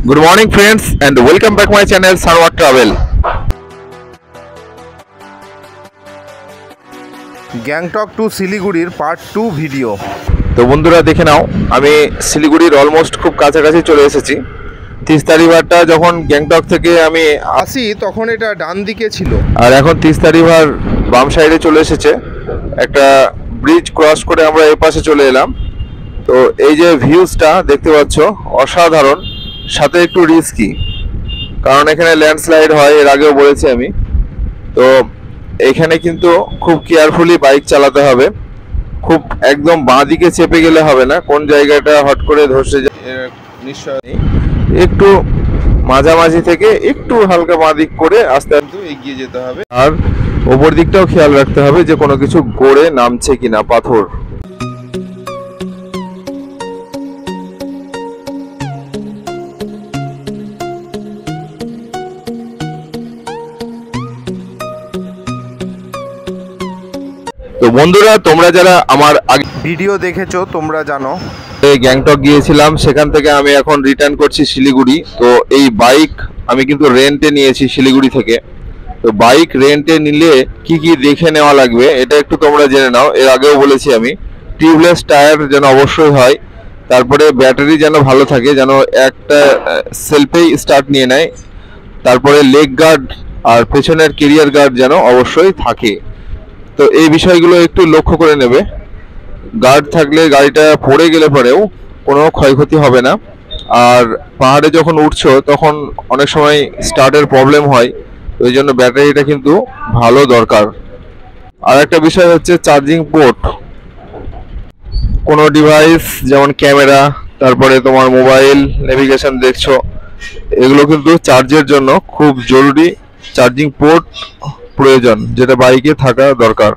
Good morning friends and welcome back my channel Sarwar Travel. Gangtok to শিলিগুড়ির part 2 video. তো বন্ধুরা দেখে নাও, আমি শিলিগুড়ির অলমোস্ট খুব কাছাকাছি চলে এসেছি। তিস্তা রিভারটা যখন গ্যাংটক থেকে আমি আসি তখন এটা ডান দিকে ছিল, আর এখন তিস্তা রিভার বাম সাইডে চলে এসেছে। একটা ব্রিজ ক্রস করে আমরা এই পাশে চলে এলাম। তো এই যে ভিউজটা দেখতে পাচ্ছ অসাধারণ, সাথে একটু রিস্কি, কারণ এখানে ল্যান্ডস্লাইড হয়, এর আগেও বলেছি আমি। তো এখানে কিন্তু খুব কেয়ারফুলি বাইক চালাতে হবে, খুব একদম বাঁ দিকে চেপে গেলে হবে না, কোন জায়গাটা হট করে ধসে যায় নিশ্চয় নেই। একটু মাঝামাঝি থেকে একটু হালকা বাঁ দিক করে আস্তে আস্তে এগিয়ে যেতে হবে, আর ওপর দিকটাও খেয়াল রাখতে হবে যে কোনো কিছু গড়ে নামছে কিনা, পাথর। তো বন্ধুরা, তোমরা যারা আমার আগে ভিডিও দেখেছো তোমরা জানো গ্যাংটক গিয়েছিলাম, সেখান থেকে আমি এখন রিটার্ন করছি শিলিগুড়ি। তো এই বাইক আমি কিন্তু রেন্টে নিয়েছি শিলিগুড়ি থেকে। তো বাইক রেন্টে নিলে কি কি দেখে নেওয়া লাগবে এটা একটু তোমরা জেনে নাও। এর আগেও বলেছি আমি, টিউবলেস টায়ার যেন অবশ্যই হয়, তারপরে ব্যাটারি যেন ভালো থাকে, যেন একটা সেলফেই স্টার্ট নিয়ে নেয়, তারপরে লেগ গার্ড আর পেছনের কেরিয়ার গার্ড যেন অবশ্যই থাকে। তো এই বিষয়গুলো একটু লক্ষ্য করে নেবে। গার্ড থাকলে গাড়িটা পড়ে গেলে পরেও কোনো ক্ষয়ক্ষতি হবে না। আর পাহাড়ে যখন উঠছো তখন অনেক সময় স্টার্টের প্রবলেম হয়, ওই জন্য ব্যাটারিটা কিন্তু ভালো দরকার। আর একটা বিষয় হচ্ছে চার্জিং পোর্ট। কোনো ডিভাইস যেমন ক্যামেরা, তারপরে তোমার মোবাইল, নেভিগেশন দেখছো, এগুলো কিন্তু চার্জের জন্য খুব জরুরি চার্জিং পোর্ট প্রয়োজন, যেটা বাইকে থাকা দরকার।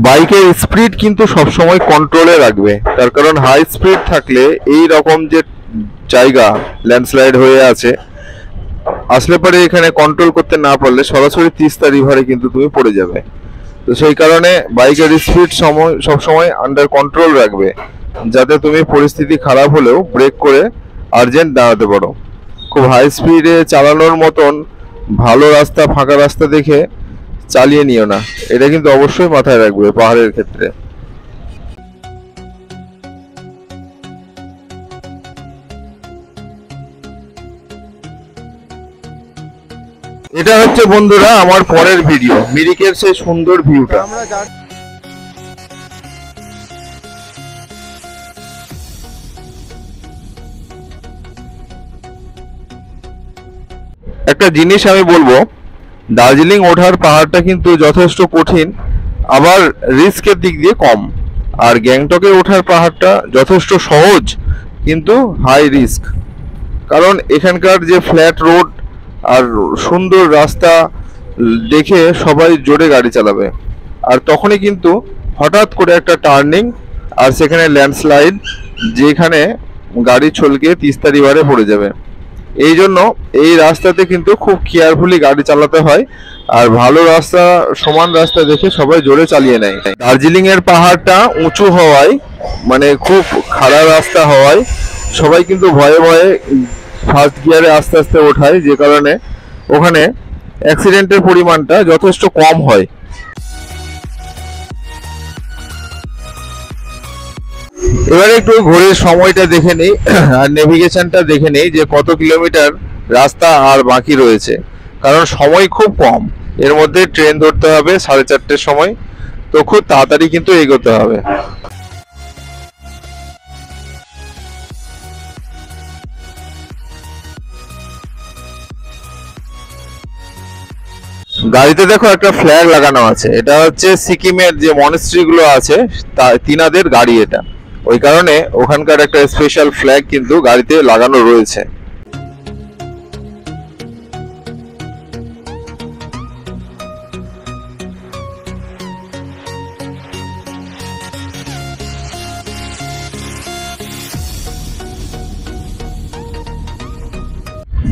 বাইকের স্পিড কিন্তু সবসময় কন্ট্রোলে রাখবে, তার কারণ হাই স্পিড থাকলে এই রকম যে জায়গা ল্যান্ডস্লাইড হয়ে আছে, আসলে পরে এখানে কন্ট্রোল করতে না পারলে সরাসরি তিস্তা রিভারে কিন্তু তুমি পড়ে যাবে। তো সেই কারণে বাইকের স্পিড সবসময় আন্ডার কন্ট্রোল রাখবে, যাতে তুমি পরিস্থিতি খারাপ হলেও ব্রেক করে আর্জেন্ট দাঁড়াতে পারো। খুব হাই স্পিডে চালানোর মতন ভালো রাস্তা, ফাঁকা রাস্তা দেখে চালিয়ে নিও না, এটা কিন্তু অবশ্যই মাথায় রাখবে পাহাড়ের ক্ষেত্রে। এটা হচ্ছে বন্ধুরা আমার পরের ভিডিও, মিরিকের সেই সুন্দর ভিউটা। একটা জিনিস আমি বলবো, দার্জিলিং ওঠার পাহাড়টা কিন্তু যথেষ্ট কঠিন, আবার রিস্কের দিক দিয়ে কম। আর গ্যাংটকে ওঠার পাহাড়টা যথেষ্ট সহজ কিন্তু হাই রিস্ক, কারণ এখানকার যে ফ্ল্যাট রোড আর সুন্দর রাস্তা দেখে সবাই জোরে গাড়ি চালাবে, আর তখনই কিন্তু হঠাৎ করে একটা টার্নিং আর সেখানে ল্যান্ডস্লাইড, যেখানে গাড়ি ছলকে তিস্তা রিভারে পড়ে যাবে। এই জন্য এই রাস্তাতে কিন্তু খুব কেয়ারফুলি গাড়ি চালাতে হয়, আর ভালো রাস্তা, সমান রাস্তা দেখে সবাই জোরে চালিয়ে নেয়। দার্জিলিং এর পাহাড়টা উঁচু হওয়ায়, মানে খুব খারাপ রাস্তা হওয়ায়, সবাই কিন্তু ভয়ে ভয়ে ফার্স্ট গিয়ারে আস্তে আস্তে ওঠায়, যে কারণে ওখানে অ্যাক্সিডেন্টের পরিমাণটা যথেষ্ট কম হয়। এবারে একটু ঘড়ির সময়টা দেখে নেই আর নেভিগেশনটা দেখে নেই যে কত কিলোমিটার রাস্তা আর বাকি রয়েছে, কারণ সময় খুব কম। এর মধ্যে ট্রেন ধরতে হবে 4:30 সময়, তো খুব তাড়াতাড়ি কিন্তু এগোতে হবে। গাড়িতে দেখো একটা ফ্ল্যাগ লাগানো আছে, এটা হচ্ছে সিকিমের যে মনেস্ট্রি গুলো আছে তিনাদের গাড়ি এটা, ওই কারণে ওখানকার একটা স্পেশাল ফ্ল্যাগ কিন্তু গাড়িতে লাগানো রয়েছে।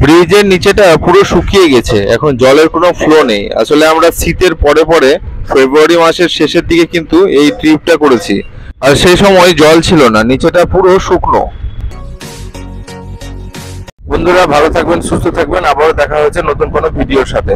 ব্রিজের নিচেটা পুরো শুকিয়ে গেছে, এখন জলের কোনো ফ্লো নেই। আসলে আমরা শীতের পরে পরে ফেব্রুয়ারি মাসের শেষের দিকে কিন্তু এই ট্রিপটা করেছি, আর সেই সময় জল ছিল না, নিচেটা পুরো শুকনো। বন্ধুরা ভালো থাকবেন, সুস্থ থাকবেন, আবারও দেখা হচ্ছে নতুন কোনো ভিডিওর সাথে।